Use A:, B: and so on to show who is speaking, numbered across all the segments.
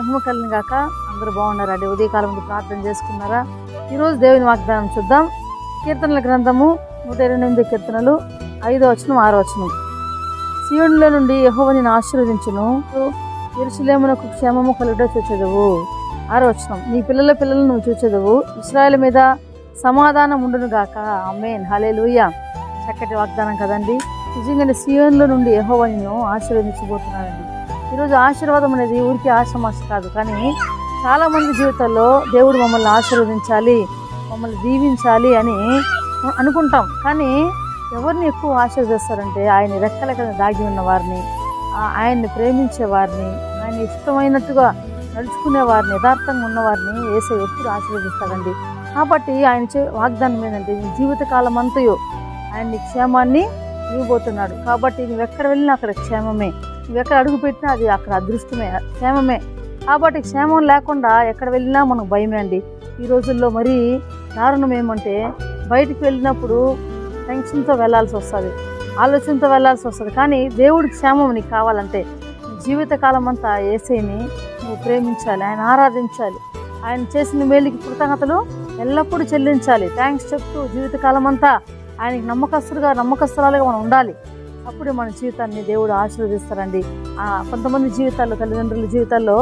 A: మహిమ కలిగిన గాక. అందరూ బాగున్నారండి? ఉదయకాలం ముందు ప్రార్థన చేసుకున్నారా? ఈరోజు దేవుని వాగ్దానం చూద్దాం. కీర్తనల గ్రంథము 128 కీర్తనలు 5వ వచనం 6వ వచనం. సీయోనులో నుండి యెహోవా నిన్ను ఆశీర్వదించును, యెరూషలేమునకు క్షేమము కలుగుట చూచెదవు. 6వ వచనం. నీ పిల్లల పిల్లలను నువ్వు చూచెదవు, ఇశ్రాయేలు మీద సమాధానం ఉండును గాక. ఆమేన్, హల్లెలూయా. చక్కటి వాగ్దానం కదండి. నిజంగానే సీయోనులో నుండి యెహోవా నిన్ను ఆశీర్వదించబోతున్నాడండి. ఈరోజు ఆశీర్వాదం అనేది ఊరికి ఆశమాశ కాదు, కానీ చాలామంది జీవితాల్లో దేవుడు మమ్మల్ని ఆశీర్వదించాలి, మమ్మల్ని దీవించాలి అని అనుకుంటాం. కానీ ఎవరిని ఎక్కువ ఆశీర్వదిస్తారంటే ఆయన రెక్కల కింద దాగి ఉన్న వారిని, ఆయన్ని ప్రేమించే వారిని, ఆయన ఇష్టమైనట్టుగా నడుచుకునే వారిని, యథార్థంగా ఉన్నవారిని యేసయ్య ఎప్పుడు ఆశీర్వదిస్తాడండి. కాబట్టి ఆయన వాగ్దానం ఏంటంటే నీ జీవితకాలం అంతయు ఆయన క్షేమాన్ని ఇవ్వబోతున్నాడు. కాబట్టి నువ్వు ఎక్కడ వెళ్ళినా అక్కడ క్షేమమే, నువ్వు ఎక్కడ అడుగు పెట్టినా అది అక్కడ అదృష్టమే, క్షేమమే. కాబట్టి క్షేమం లేకుండా ఎక్కడ వెళ్ళినా మనకు భయమే అండి. ఈ రోజుల్లో మరీ దారుణం ఏమంటే బయటికి వెళ్ళినప్పుడు టెన్షన్తో వెళ్ళాల్సి వస్తుంది, ఆలోచనతో వెళ్ళాల్సి వస్తుంది. కానీ దేవుడి క్షేమం నీకు కావాలంటే నీ జీవితకాలం అంతా యేసయ్యని నువ్వు ప్రేమించాలి, ఆయన ఆరాధించాలి, ఆయన చేసిన మేలుకి కృతజ్ఞతలు ఎల్లప్పుడూ చెల్లించాలి, థ్యాంక్స్ చెప్తూ జీవితకాలం అంతా ఆయనకి నమ్మకస్తురాలుగా మనం ఉండాలి. అప్పుడే మన జీవితాన్ని దేవుడు ఆశీర్వదిస్తారండి. కొంతమంది జీవితాల్లో, తల్లిదండ్రుల జీవితాల్లో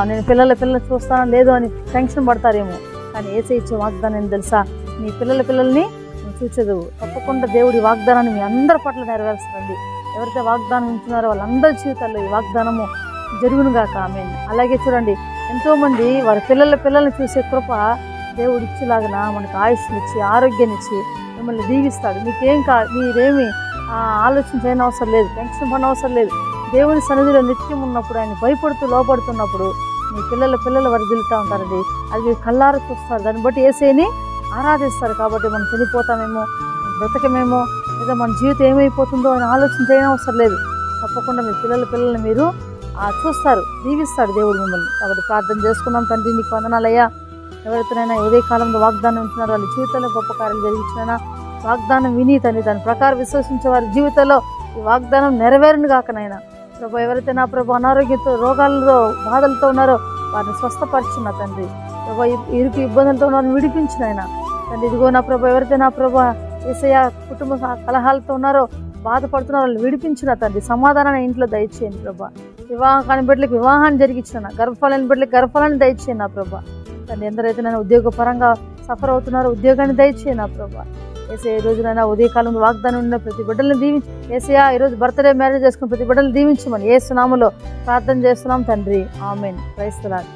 A: నేను పిల్లలు చూస్తానో లేదో అని టెన్షన్ పడతారేమో, కానీ యేసయ్య ఇచ్చే వాగ్దానం ఏం తెలుసా? నీ పిల్లల్ని నువ్వు చూచెదవు. తప్పకుండా దేవుడి వాగ్దానాన్ని మీ అందరి పట్ల నెరవేరుస్తారండి. ఎవరైతే వాగ్దానం ఉంటున్నారో వాళ్ళందరి జీవితాల్లో ఈ వాగ్దానము జరుగునుగాక. ఆమేన్. అలాగే చూడండి, ఎంతోమంది వారి పిల్లల్ని చూసే కృప దేవుడు ఇచ్చేలాగా మనకు ఆయుష్నిచ్చి ఆరోగ్యాన్నిచ్చి మిమ్మల్ని దీవిస్తాడు. మీరేమి ఆలోచన చేయని అవసరం లేదు, టెన్షన్ పడిన అవసరం లేదు. దేవుని సన్నిధిలో నిత్యం ఉన్నప్పుడు, ఆయన భయపడుతూ లోపడుతున్నప్పుడు మీ పిల్లలు వరిదిలుతూ ఉంటారండి. అది మీరు కళ్ళారా చూస్తారు. దాన్ని బట్టి యేసయ్యని ఆరాధిస్తారు. కాబట్టి మనం చనిపోతామేమో, బ్రతకమేమో, లేదా మన జీవితం ఏమైపోతుందో అని ఆలోచన చేయని అవసరం లేదు. తప్పకుండా మీ పిల్లల్ని మీరు చూస్తారు, దీవిస్తాడు దేవుడు మిమ్మల్ని. కాబట్టి ప్రార్థన చేసుకున్నాం. తండ్రి నీకు వందనాలయ్యా. ఎవరైతేనైనా ఉదయకాలంలో వాగ్దానం ఉంటున్నారో వాళ్ళ జీవితంలో గొప్ప కార్యాలు జరిగించినైనా వాగ్దానం విని తండ్రి దాని ప్రకారం విశ్వసించే వారి జీవితంలో ఈ వాగ్దానం నెరవేరును కాకనైనా ప్రభు. ఎవరైతే నా ప్రభు అనారోగ్యంతో, రోగాలతో, బాధలతో ఉన్నారో వారిని స్వస్థపరిచిన తండ్రి. ప్రభు ఇరుకు ఇబ్బందులతో వారిని విడిపించినైనా తండ్రి. ఇదిగో నా ప్రభు, ఎవరైతే నా ప్రభు యేసయ్య కుటుంబ కలహాలతో ఉన్నారో, బాధపడుతున్నారో వాళ్ళని విడిపించిన తండ్రి. సమాధానాన్ని ఇంట్లో దయచేయండి ప్రభు. వివాహం కాని బిడ్డలకు వివాహాన్ని జరిగించిన, గర్భఫలాన్ని బిడ్డలకు గర్భఫలాన్ని దయచేయండి నా ప్రభు. తండ్రి ఎందరైతే నేను ఉద్యోగపరంగా సఫర్ అవుతున్నారో ఉద్యోగాన్ని దయచేయండి నా ప్రభు. యేసయ్య ఈ రోజునైనా ఉదయకాలంలో వాగ్దానం ఉన్న ప్రతి బిడ్డలను దీవించి, యేసయ్య ఈరోజు బర్త్డే మ్యారేజ్ చేసుకున్న ప్రతి బిడ్డలను దీవించమని యేసు నామములో ప్రార్థన చేస్తున్నాం తండ్రి. ఆమేన్. Praise the lord.